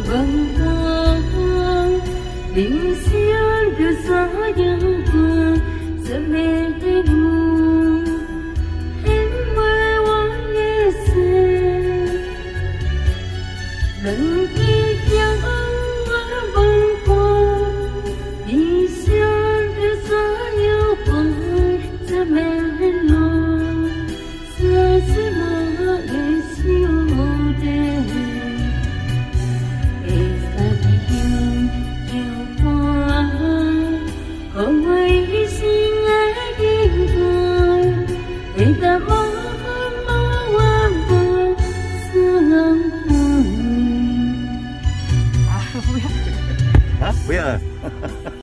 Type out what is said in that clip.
bâng khuâng tình xiên từ xa những phương giờ mê buồn em mơ quá nghe xe lần khi chẳng bâng khuâng tình xiên từ xa những phương giờ mê buồn giờ sẽ mơ để siêu đêm không ai xin ai đi thôi để ta mong qua sương hả biết à